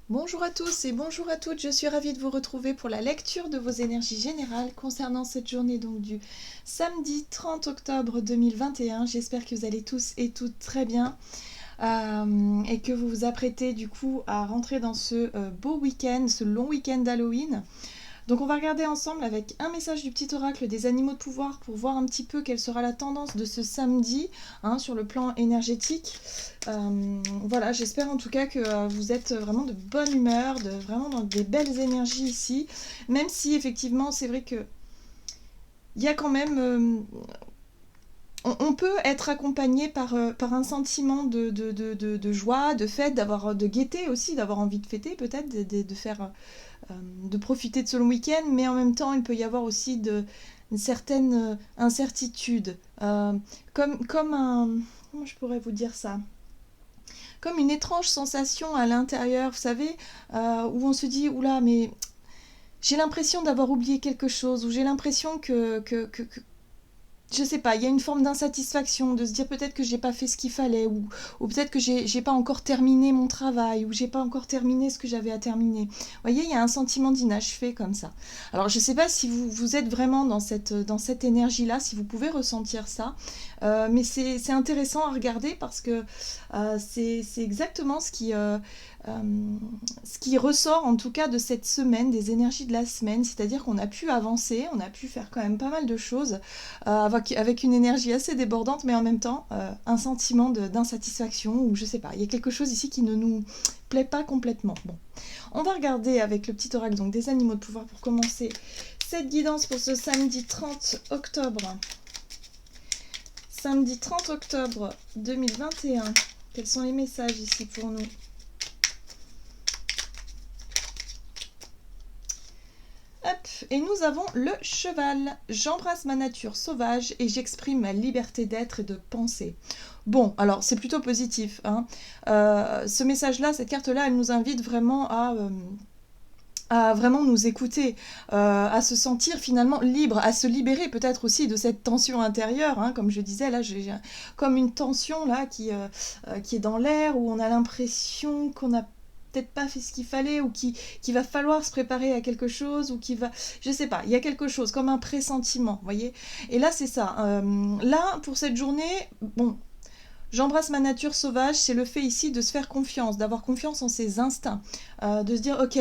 Bonjour à tous et bonjour à toutes, je suis ravie de vous retrouver pour la lecture de vos énergies générales concernant cette journée donc du samedi 30 octobre 2021. J'espère que vous allez tous et toutes très bien et que vous vous apprêtez du coup à rentrer dans ce beau week-end, ce long week-end d'Halloween. Donc on va regarder ensemble avec un message du petit oracle des animaux de pouvoir pour voir un petit peu quelle sera la tendance de ce samedi sur le plan énergétique. Voilà, j'espère en tout cas que vous êtes vraiment de bonne humeur, vraiment dans des belles énergies ici, même si effectivement c'est vrai que il y a quand même... on peut être accompagné par un sentiment de joie, de fête, de gaieté aussi, d'avoir envie de fêter peut-être, de faire de profiter de ce long week-end, mais en même temps, il peut y avoir aussi une certaine incertitude, comme un... Comment je pourrais vous dire ça? Comme une étrange sensation à l'intérieur, vous savez, où on se dit, oula, mais j'ai l'impression d'avoir oublié quelque chose, ou j'ai l'impression que je sais pas, il y a une forme d'insatisfaction, de se dire peut-être que j'ai pas fait ce qu'il fallait, ou peut-être que j'ai pas encore terminé mon travail, ou j'ai pas encore terminé ce que j'avais à terminer. Vous voyez, il y a un sentiment d'inachevé comme ça. Alors je sais pas si vous êtes vraiment dans cette énergie-là, si vous pouvez ressentir ça, mais c'est intéressant à regarder parce que c'est exactement ce qui ressort en tout cas de cette semaine, des énergies de la semaine, c'est-à-dire qu'on a pu avancer, on a pu faire quand même pas mal de choses avec une énergie assez débordante, mais en même temps un sentiment d'insatisfaction ou je sais pas, il y a quelque chose ici qui ne nous plaît pas complètement. Bon, on va regarder avec le petit oracle donc des animaux de pouvoir pour commencer cette guidance pour ce samedi 30 octobre. Samedi 30 octobre 2021. Quels sont les messages ici pour nous ? Hop, et nous avons le cheval. J'embrasse ma nature sauvage et j'exprime ma liberté d'être et de penser. Bon, alors c'est plutôt positif. Ce message-là, cette carte-là, elle nous invite vraiment à vraiment nous écouter, à se sentir finalement libre, à se libérer peut-être aussi de cette tension intérieure, comme je disais, là j'ai comme une tension là qui est dans l'air, où on a l'impression qu'on a peut-être pas fait ce qu'il fallait, ou qu'il va falloir se préparer à quelque chose, ou je sais pas, il y a quelque chose comme un pressentiment, vous voyez. Et là c'est ça, là pour cette journée, bon, j'embrasse ma nature sauvage, c'est le fait ici de se faire confiance, d'avoir confiance en ses instincts, de se dire ok,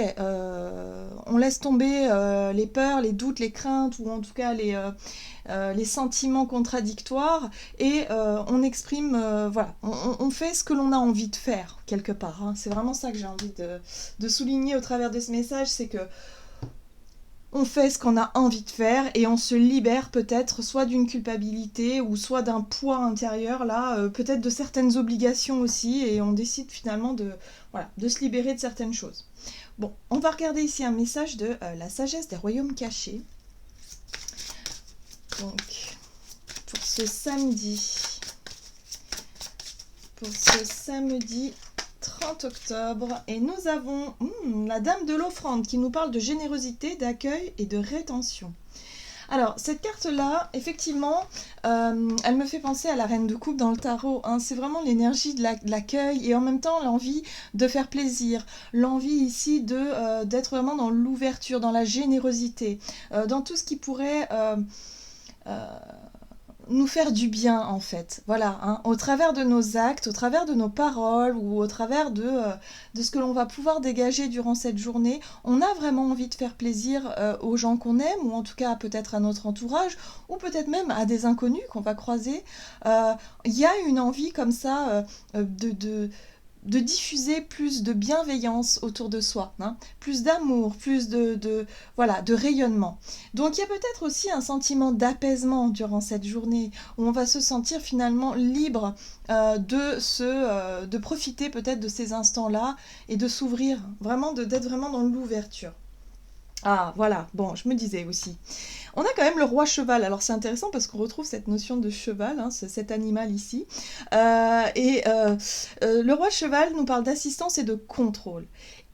on laisse tomber les peurs, les doutes, les craintes, ou en tout cas les sentiments contradictoires, et on exprime, voilà, on fait ce que l'on a envie de faire quelque part. C'est vraiment ça que j'ai envie de souligner au travers de ce message, c'est que on fait ce qu'on a envie de faire et on se libère peut-être soit d'une culpabilité ou soit d'un poids intérieur, là, peut-être de certaines obligations aussi, et on décide finalement voilà, de se libérer de certaines choses. Bon, on va regarder ici un message de la sagesse des royaumes cachés. Donc, pour ce samedi 30 octobre, et nous avons la dame de l'offrande qui nous parle de générosité, d'accueil et de rétention. Alors, cette carte-là, effectivement, elle me fait penser à la reine de coupe dans le tarot. C'est vraiment l'énergie de l'accueil et en même temps l'envie de faire plaisir. L'envie ici d'être vraiment dans l'ouverture, dans la générosité, dans tout ce qui pourrait... nous faire du bien en fait, voilà, au travers de nos actes, au travers de nos paroles, ou au travers de ce que l'on va pouvoir dégager durant cette journée, on a vraiment envie de faire plaisir aux gens qu'on aime, ou en tout cas peut-être à notre entourage, ou peut-être même à des inconnus qu'on va croiser. Il y a une envie comme ça de diffuser plus de bienveillance autour de soi, plus d'amour, plus voilà, de rayonnement. Donc il y a peut-être aussi un sentiment d'apaisement durant cette journée, où on va se sentir finalement libre de profiter peut-être de ces instants-là, et de s'ouvrir, vraiment d'être vraiment dans l'ouverture. Ah, voilà, bon, je me disais aussi. On a quand même le roi cheval, alors c'est intéressant parce qu'on retrouve cette notion de cheval, cet animal ici. Le roi cheval nous parle d'assistance et de contrôle.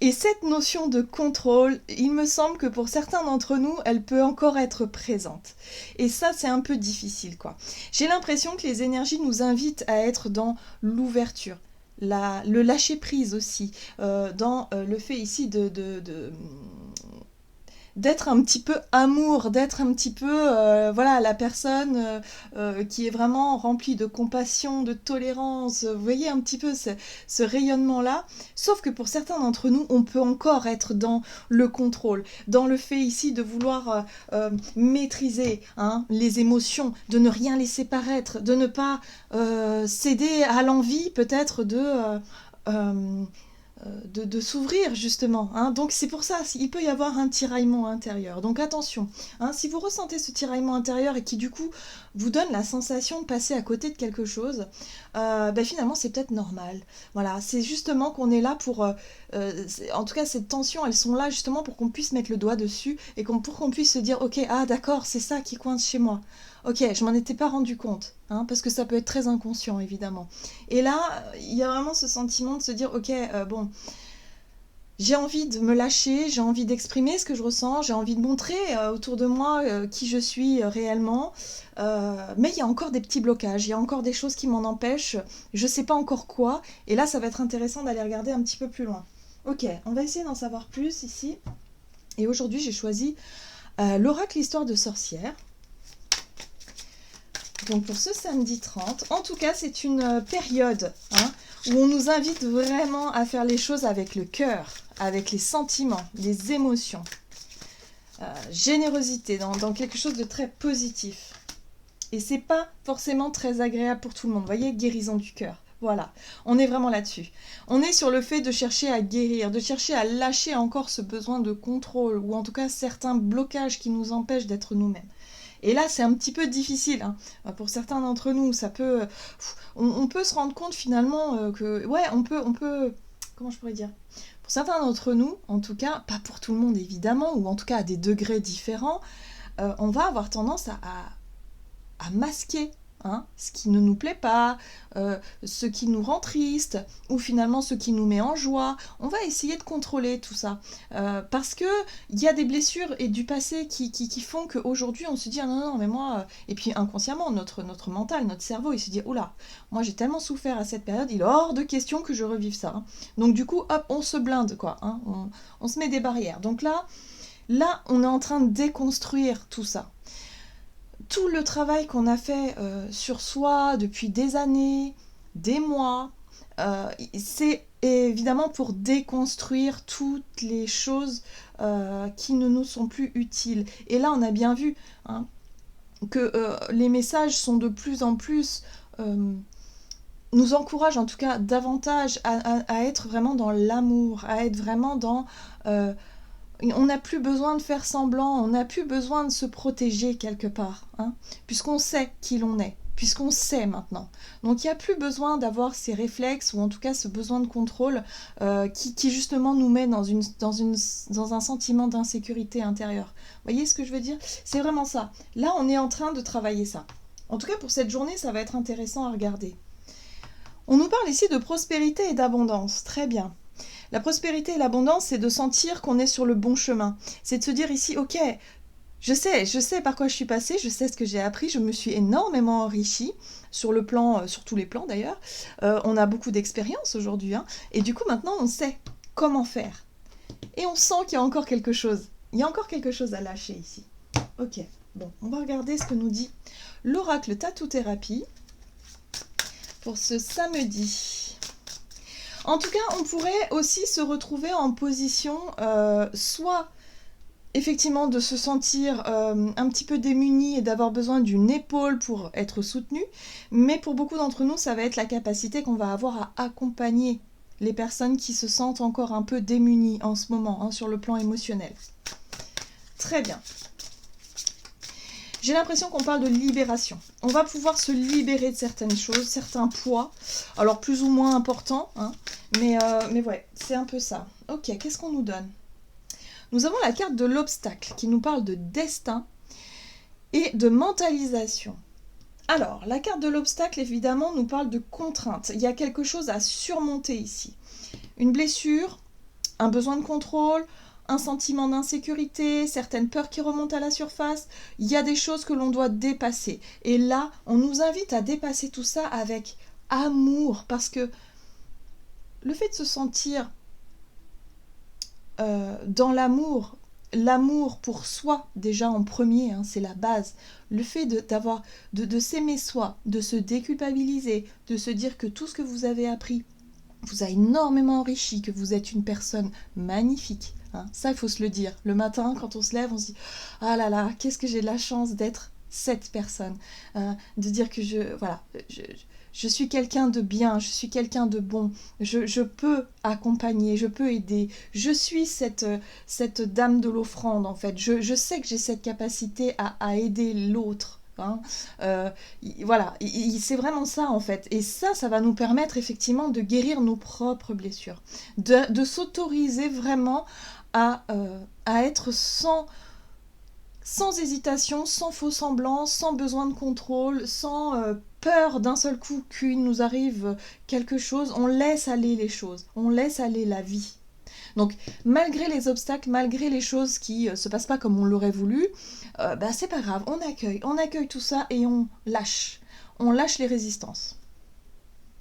Et cette notion de contrôle, il me semble que pour certains d'entre nous, elle peut encore être présente. Et ça, c'est un peu difficile, quoi. J'ai l'impression que les énergies nous invitent à être dans l'ouverture. le lâcher-prise aussi, dans le fait ici d'être un petit peu amour, d'être un petit peu voilà, la personne qui est vraiment remplie de compassion, de tolérance. Vous voyez un petit peu ce rayonnement-là. Sauf que pour certains d'entre nous, on peut encore être dans le contrôle, dans le fait ici de vouloir maîtriser les émotions, de ne rien laisser paraître, de ne pas céder à l'envie peut-être de s'ouvrir justement. Donc c'est pour ça, il peut y avoir un tiraillement intérieur. Donc attention, si vous ressentez ce tiraillement intérieur et qui du coup vous donne la sensation de passer à côté de quelque chose, finalement c'est peut-être normal. Voilà, c'est justement qu'on est là pour... en tout cas ces tensions, elles sont là justement pour qu'on puisse mettre le doigt dessus et pour qu'on puisse se dire, ok, d'accord, c'est ça qui coince chez moi. Ok, je m'en étais pas rendu compte, parce que ça peut être très inconscient évidemment. Et là, il y a vraiment ce sentiment de se dire, ok, bon, j'ai envie de me lâcher, j'ai envie d'exprimer ce que je ressens, j'ai envie de montrer autour de moi qui je suis réellement, mais il y a encore des petits blocages, il y a encore des choses qui m'en empêchent, je sais pas encore quoi, et là ça va être intéressant d'aller regarder un petit peu plus loin. Ok, on va essayer d'en savoir plus ici, et aujourd'hui j'ai choisi l'oracle Histoire de sorcière. Donc pour ce samedi 30, en tout cas c'est une période où on nous invite vraiment à faire les choses avec le cœur, avec les sentiments, les émotions. Générosité, dans quelque chose de très positif. Et c'est pas forcément très agréable pour tout le monde. Vous voyez, guérison du cœur. Voilà, on est vraiment là-dessus. On est sur le fait de chercher à guérir, de chercher à lâcher encore ce besoin de contrôle, ou en tout cas certains blocages qui nous empêchent d'être nous-mêmes. Et là, c'est un petit peu difficile. Pour certains d'entre nous, ça peut... On peut se rendre compte finalement que... Ouais, on peut... Comment je pourrais dire ? Pour certains d'entre nous, en tout cas, pas pour tout le monde évidemment, ou en tout cas à des degrés différents, on va avoir tendance à masquer ce qui ne nous plaît pas, ce qui nous rend triste, ou finalement ce qui nous met en joie. On va essayer de contrôler tout ça. Parce qu'il y a des blessures et du passé qui font qu'aujourd'hui on se dit ah non, mais moi... Et puis inconsciemment, notre mental, notre cerveau, il se dit oh là, moi j'ai tellement souffert à cette période, il est hors de question que je revive ça. Donc du coup, hop, on se blinde, quoi. On se met des barrières. Donc là, on est en train de déconstruire tout ça. Tout le travail qu'on a fait sur soi depuis des années, des mois, c'est évidemment pour déconstruire toutes les choses qui ne nous sont plus utiles. Et là, on a bien vu que les messages sont de plus en plus... nous encouragent en tout cas davantage à être vraiment dans l'amour, à être vraiment dans... on n'a plus besoin de faire semblant, on n'a plus besoin de se protéger quelque part, puisqu'on sait qui l'on est, puisqu'on sait maintenant. Donc il n'y a plus besoin d'avoir ces réflexes, ou en tout cas ce besoin de contrôle qui justement nous met dans un sentiment d'insécurité intérieure. Vous voyez ce que je veux dire ? C'est vraiment ça. Là, on est en train de travailler ça. En tout cas, pour cette journée, ça va être intéressant à regarder. On nous parle ici de prospérité et d'abondance. Très bien. La prospérité et l'abondance, c'est de sentir qu'on est sur le bon chemin. C'est de se dire ici, ok, je sais par quoi je suis passée, je sais ce que j'ai appris, je me suis énormément enrichie, sur tous les plans d'ailleurs. On a beaucoup d'expérience aujourd'hui, et du coup maintenant on sait comment faire. Et on sent qu'il y a encore quelque chose. Il y a encore quelque chose à lâcher ici. Ok, bon, on va regarder ce que nous dit l'oracle Tattoo Thérapie pour ce samedi. En tout cas, on pourrait aussi se retrouver en position soit effectivement de se sentir un petit peu démuni et d'avoir besoin d'une épaule pour être soutenu, mais pour beaucoup d'entre nous, ça va être la capacité qu'on va avoir à accompagner les personnes qui se sentent encore un peu démunies en ce moment, sur le plan émotionnel. Très bien. J'ai l'impression qu'on parle de libération. On va pouvoir se libérer de certaines choses, certains poids, alors plus ou moins importants, mais ouais, c'est un peu ça. Ok, qu'est-ce qu'on nous donne ? Nous avons la carte de l'obstacle qui nous parle de destin et de mentalisation. Alors, la carte de l'obstacle, évidemment, nous parle de contrainte. Il y a quelque chose à surmonter ici. Une blessure, un besoin de contrôle, un sentiment d'insécurité, certaines peurs qui remontent à la surface. Il y a des choses que l'on doit dépasser. Et là, on nous invite à dépasser tout ça avec amour, parce que le fait de se sentir dans l'amour, l'amour pour soi déjà en premier, hein, c'est la base. Le fait de s'aimer soi, de se déculpabiliser, de se dire que tout ce que vous avez appris vous a énormément enrichi, que vous êtes une personne magnifique. Hein. Ça, il faut se le dire. Le matin, quand on se lève, on se dit « Ah là là, qu'est-ce que j'ai de la chance d'être cette personne. De dire que je suis quelqu'un de bien, je suis quelqu'un de bon, je peux accompagner, je peux aider, je suis cette dame de l'offrande en fait, je sais que j'ai cette capacité à aider l'autre. Hein. Voilà, c'est vraiment ça en fait. Et ça va nous permettre effectivement de guérir nos propres blessures, de s'autoriser vraiment à être sans hésitation, sans faux semblant, sans besoin de contrôle, sans peur d'un seul coup qu'il nous arrive quelque chose. On laisse aller les choses, on laisse aller la vie. Donc, malgré les obstacles, malgré les choses qui se passent pas comme on l'aurait voulu, c'est pas grave, on accueille tout ça et on lâche les résistances.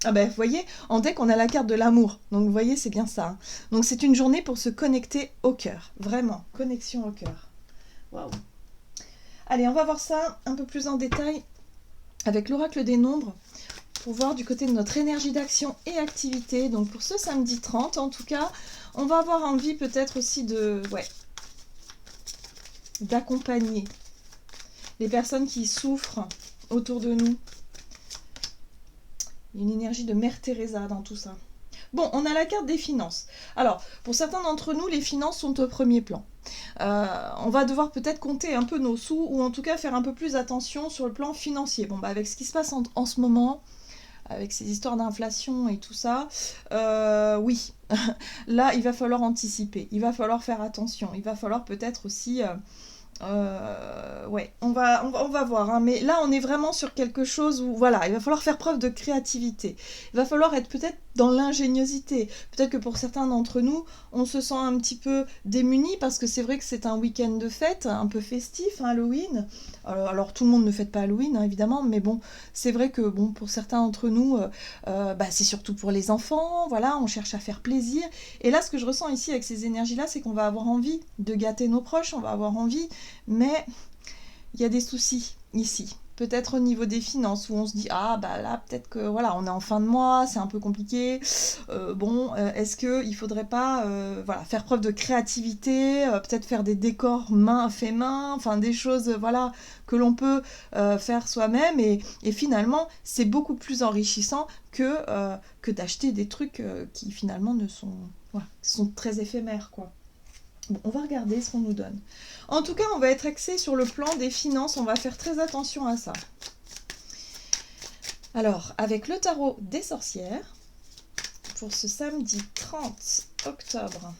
Ah ben, vous voyez, en deck, on a la carte de l'amour. Donc, vous voyez, c'est bien ça. Hein. Donc, c'est une journée pour se connecter au cœur. Vraiment, connexion au cœur. Waouh. Allez, on va voir ça un peu plus en détail avec l'oracle des nombres pour voir du côté de notre énergie d'action et activité. Donc, pour ce samedi 30, en tout cas, on va avoir envie peut-être aussi d'accompagner les personnes qui souffrent autour de nous. Il y a une énergie de Mère Teresa dans tout ça. Bon, on a la carte des finances. Alors, pour certains d'entre nous, les finances sont au premier plan. On va devoir peut-être compter un peu nos sous, ou en tout cas faire un peu plus attention sur le plan financier. Bon, avec ce qui se passe en ce moment, avec ces histoires d'inflation et tout ça, oui, là, il va falloir anticiper, il va falloir faire attention, il va falloir peut-être aussi... on va voir, hein. Mais là on est vraiment sur quelque chose où voilà, il va falloir faire preuve de créativité, il va falloir être peut-être dans l'ingéniosité, peut-être que pour certains d'entre nous on se sent un petit peu démunis parce que c'est vrai que c'est un week-end de fête, un peu festif, hein, Halloween, alors tout le monde ne fête pas Halloween, hein, évidemment, mais bon, c'est vrai que bon, pour certains d'entre nous, c'est surtout pour les enfants, voilà, on cherche à faire plaisir, et là ce que je ressens ici avec ces énergies-là, c'est qu'on va avoir envie de gâter nos proches, on va avoir envie, mais il y a des soucis ici. Peut-être au niveau des finances, où on se dit, ah bah là, peut-être que voilà, on est en fin de mois, c'est un peu compliqué. Est-ce qu'il faudrait pas faire preuve de créativité, peut-être faire des décors faits main, enfin des choses voilà, que l'on peut faire soi-même, et finalement, c'est beaucoup plus enrichissant que d'acheter des trucs qui finalement sont très éphémères, quoi. Bon, on va regarder ce qu'on nous donne. En tout cas, on va être axé sur le plan des finances. On va faire très attention à ça. Alors, avec le tarot des sorcières, pour ce samedi 30 octobre,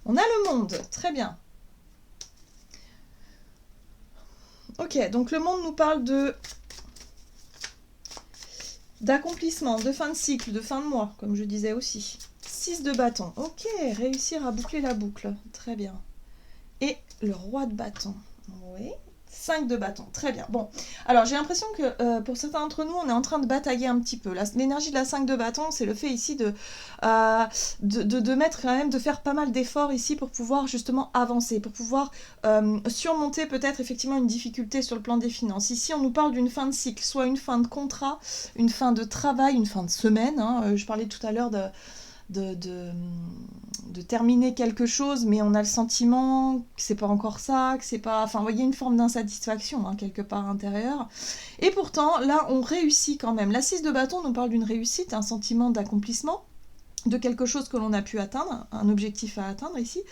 on a le monde. Très bien. Ok, donc le monde nous parle d'accomplissement, de fin de cycle, de fin de mois, comme je disais aussi. 6 de bâton. Ok, réussir à boucler la boucle. Très bien. Et le roi de bâton. Oui. 5 de bâton. Très bien. Bon. Alors, j'ai l'impression que pour certains d'entre nous, on est en train de batailler un petit peu. L'énergie de la 5 de bâton, c'est le fait ici de mettre quand même, de faire pas mal d'efforts ici pour pouvoir justement avancer, pour pouvoir surmonter peut-être effectivement une difficulté sur le plan des finances. Ici, on nous parle d'une fin de cycle, soit une fin de contrat, une fin de travail, une fin de semaine. Hein. Je parlais tout à l'heure de terminer quelque chose, mais on a le sentiment que c'est pas encore ça, que c'est pas... Enfin, vous voyez, une forme d'insatisfaction, hein, quelque part intérieure. Et pourtant, là, on réussit quand même. La 6 de bâton nous parle d'une réussite, un sentiment d'accomplissement, de quelque chose que l'on a pu atteindre, un objectif à atteindre ici,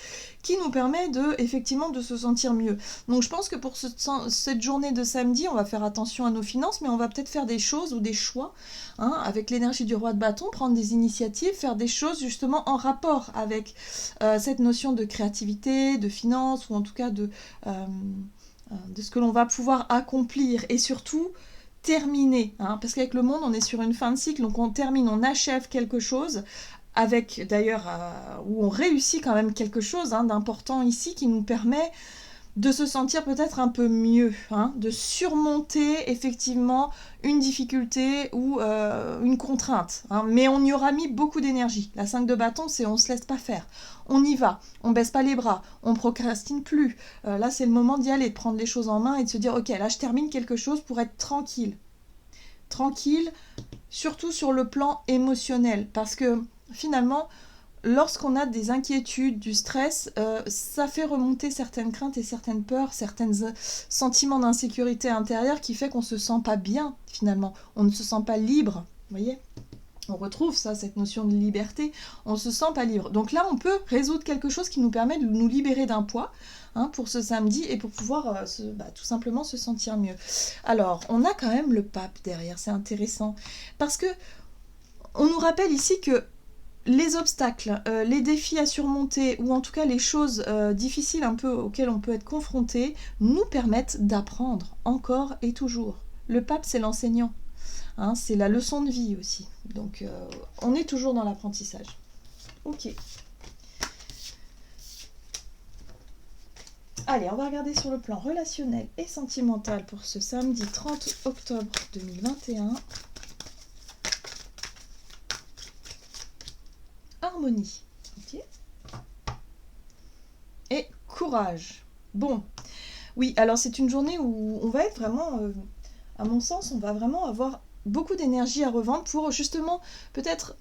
qui nous permet effectivement de se sentir mieux. Donc je pense que pour cette journée de samedi, on va faire attention à nos finances, mais on va peut-être faire des choses ou des choix, hein, avec l'énergie du roi de bâton, prendre des initiatives, faire des choses justement en rapport avec cette notion de créativité, de finance, ou en tout cas de ce que l'on va pouvoir accomplir, et surtout terminer, hein, parce qu'avec le monde, on est sur une fin de cycle, donc on termine, on achève quelque chose, avec d'ailleurs où on réussit quand même quelque chose d'important ici qui nous permet de se sentir peut-être un peu mieux, hein, de surmonter effectivement une difficulté ou une contrainte. Hein, mais on y aura mis beaucoup d'énergie. La 5 de bâton, c'est on ne se laisse pas faire. On y va, on baisse pas les bras, on procrastine plus. Là, c'est le moment d'y aller, de prendre les choses en main et de se dire, ok, là, je termine quelque chose pour être tranquille. Tranquille, surtout sur le plan émotionnel. Parce que finalement, lorsqu'on a des inquiétudes, du stress, ça fait remonter certaines craintes et certaines peurs, certains sentiments d'insécurité intérieure qui fait qu'on ne se sent pas bien finalement, on ne se sent pas libre, vous voyez. On retrouve ça, cette notion de liberté, on ne se sent pas libre. Donc là, on peut résoudre quelque chose qui nous permet de nous libérer d'un poids, hein, pour ce samedi et pour pouvoir tout simplement se sentir mieux. Alors, on a quand même le pape derrière, c'est intéressant, parce que on nous rappelle ici que les obstacles, les défis à surmonter, ou en tout cas les choses difficiles un peu auxquelles on peut être confronté, nous permettent d'apprendre encore et toujours. Le pape, c'est l'enseignant, hein, c'est la leçon de vie aussi. Donc on est toujours dans l'apprentissage. Ok. Allez, on va regarder sur le plan relationnel et sentimental pour ce samedi 30 octobre 2021. Harmonie. Ok. Et courage. Bon. Oui, alors c'est une journée où on va être vraiment, à mon sens, on va vraiment avoir beaucoup d'énergie à revendre pour justement peut-être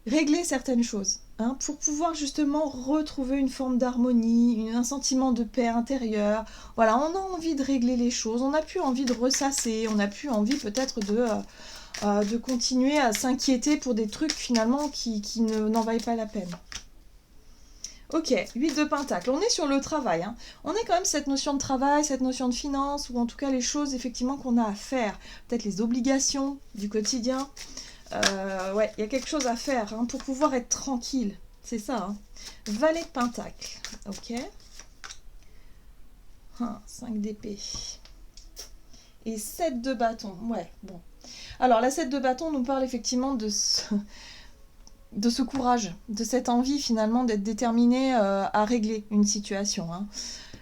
régler certaines choses. Hein, pour pouvoir justement retrouver une forme d'harmonie, un sentiment de paix intérieure. Voilà, on a envie de régler les choses, on n'a plus envie de ressasser, on n'a plus envie peut-être de continuer à s'inquiéter pour des trucs finalement qui n'en vaillent pas la peine. Ok, 8 de pentacle, on est sur le travail, hein. On est quand même cette notion de travail, cette notion de finance, ou en tout cas les choses effectivement qu'on a à faire, peut-être les obligations du quotidien. Ouais, il y a quelque chose à faire, hein, pour pouvoir être tranquille, c'est ça. Hein. Valet de pentacle, ok. 5 d'épée. Et 7 de bâton, ouais, bon. Alors la 7 de bâton nous parle effectivement de ce courage, de cette envie finalement d'être déterminé à régler une situation. Hein.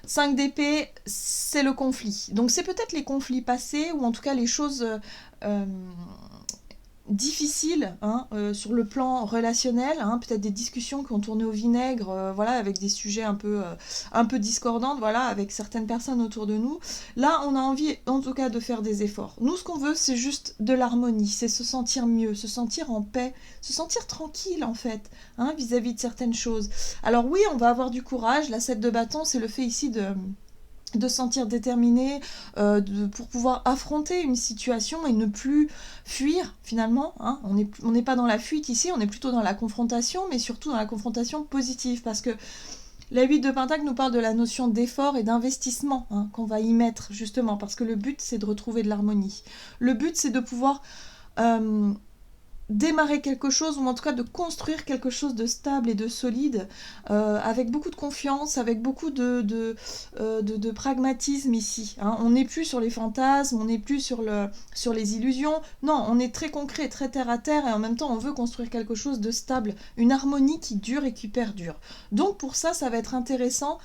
5 d'épée, c'est le conflit. Donc c'est peut-être les conflits passés, ou en tout cas les choses difficiles, hein, sur le plan relationnel, hein, peut-être des discussions qui ont tourné au vinaigre, voilà, avec des sujets un peu discordants, voilà, avec certaines personnes autour de nous. Là, on a envie, en tout cas, de faire des efforts. Nous, ce qu'on veut, c'est juste de l'harmonie, c'est se sentir mieux, se sentir en paix, se sentir tranquille, en fait, hein, vis-à-vis de certaines choses. Alors oui, on va avoir du courage. La 7 de bâton, c'est le fait ici de se sentir déterminé, pour pouvoir affronter une situation et ne plus fuir finalement. Hein. On n'est pas dans la fuite ici, on est plutôt dans la confrontation, mais surtout dans la confrontation positive, parce que la 8 de pentacle nous parle de la notion d'effort et d'investissement, hein, qu'on va y mettre justement, parce que le but c'est de retrouver de l'harmonie. Le but c'est de pouvoir démarrer quelque chose, ou en tout cas de construire quelque chose de stable et de solide, avec beaucoup de confiance, avec beaucoup de pragmatisme ici. Hein. On n'est plus sur les fantasmes, on n'est plus sur les illusions. Non, on est très concret, très terre à terre, et en même temps on veut construire quelque chose de stable, une harmonie qui dure et qui perdure. Donc pour ça, ça va être intéressant,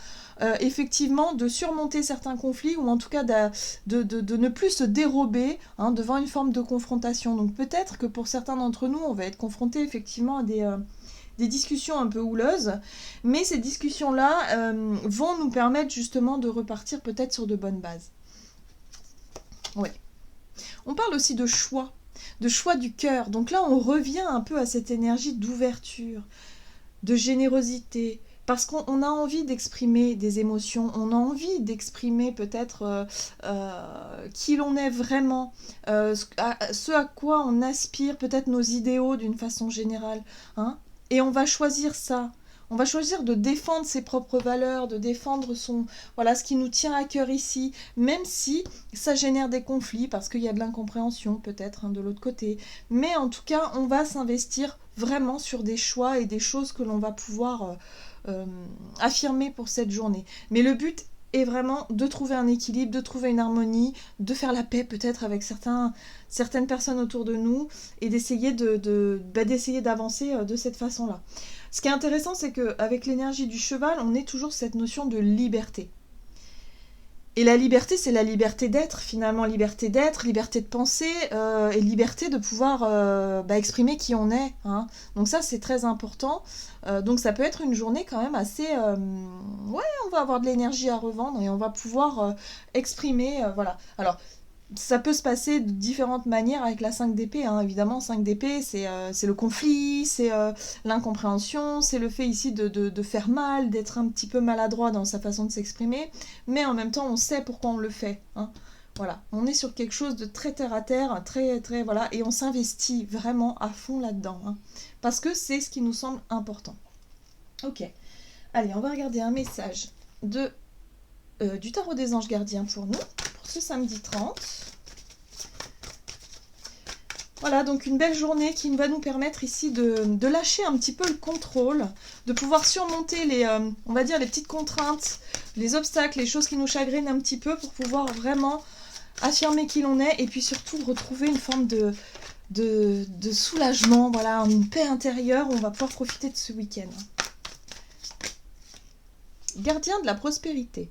effectivement, de surmonter certains conflits, ou en tout cas de ne plus se dérober, hein, devant une forme de confrontation. Donc peut-être que pour certains d'entre nous, on va être confrontés effectivement à des discussions un peu houleuses, mais ces discussions-là vont nous permettre justement de repartir peut-être sur de bonnes bases. Ouais. On parle aussi de choix du cœur. Donc là, on revient un peu à cette énergie d'ouverture, de générosité, parce qu'on a envie d'exprimer des émotions, on a envie d'exprimer peut-être qui l'on est vraiment, ce à quoi on aspire, peut-être nos idéaux d'une façon générale. Hein. Et on va choisir ça. On va choisir de défendre ses propres valeurs, de défendre ce qui nous tient à cœur ici, même si ça génère des conflits, parce qu'il y a de l'incompréhension peut-être, hein, de l'autre côté. Mais en tout cas, on va s'investir vraiment sur des choix et des choses que l'on va pouvoir affirmer pour cette journée. Mais le but est vraiment de trouver un équilibre, de trouver une harmonie, de faire la paix peut-être avec certaines personnes autour de nous, et d'essayer d'essayer d'avancer de cette façon-là. Ce qui est intéressant, c'est qu'avec l'énergie du cheval, on est toujours cette notion de liberté. Et la liberté, c'est la liberté d'être, finalement, liberté d'être, liberté de penser, et liberté de pouvoir exprimer qui on est, hein. Donc ça, c'est très important. Donc ça peut être une journée quand même assez... ouais, on va avoir de l'énergie à revendre et on va pouvoir exprimer, voilà. Alors, ça peut se passer de différentes manières avec la 5 d'épée, hein. Évidemment, 5 d'épée, c'est le conflit, c'est l'incompréhension, c'est le fait ici de faire mal, d'être un petit peu maladroit dans sa façon de s'exprimer, mais en même temps, on sait pourquoi on le fait, hein. Voilà, on est sur quelque chose de très terre à terre, très, très, voilà, et on s'investit vraiment à fond là-dedans, hein, parce que c'est ce qui nous semble important. Ok, allez, on va regarder un message du tarot des anges gardiens pour nous, pour ce samedi 30. Voilà, donc une belle journée qui va nous permettre ici de lâcher un petit peu le contrôle, de pouvoir surmonter on va dire, les petites contraintes, les obstacles, les choses qui nous chagrinent un petit peu pour pouvoir vraiment affirmer qui l'on est et puis surtout retrouver une forme de soulagement, voilà, une paix intérieure où on va pouvoir profiter de ce week-end. Gardien de la prospérité.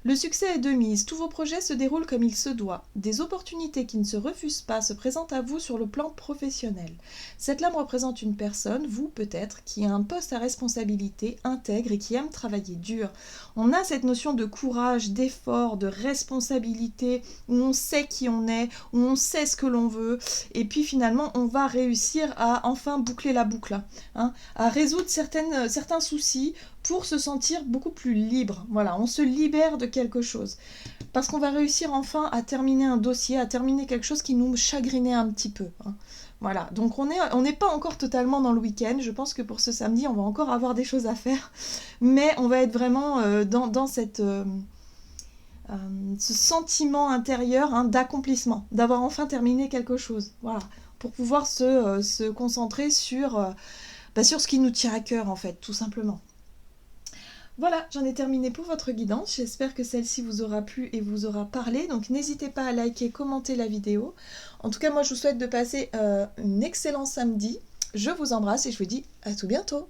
Le succès est de mise, tous vos projets se déroulent comme il se doit. Des opportunités qui ne se refusent pas se présentent à vous sur le plan professionnel. Cette lame représente une personne, vous peut-être, qui a un poste à responsabilité, intègre et qui aime travailler dur. On a cette notion de courage, d'effort, de responsabilité, où on sait qui on est, où on sait ce que l'on veut, et puis finalement on va réussir à enfin boucler la boucle, hein, à résoudre certains soucis, pour se sentir beaucoup plus libre. Voilà, on se libère de quelque chose. Parce qu'on va réussir enfin à terminer un dossier, à terminer quelque chose qui nous chagrinait un petit peu, hein. Voilà, donc on n'est pas encore totalement dans le week-end. Je pense que pour ce samedi, on va encore avoir des choses à faire. Mais on va être vraiment dans ce sentiment intérieur, hein, d'accomplissement, d'avoir enfin terminé quelque chose. Voilà, pour pouvoir se concentrer sur ce qui nous tient à cœur, en fait, tout simplement. Voilà, j'en ai terminé pour votre guidance. J'espère que celle-ci vous aura plu et vous aura parlé. Donc n'hésitez pas à liker, commenter la vidéo. En tout cas, moi je vous souhaite de passer un excellent samedi. Je vous embrasse et je vous dis à tout bientôt.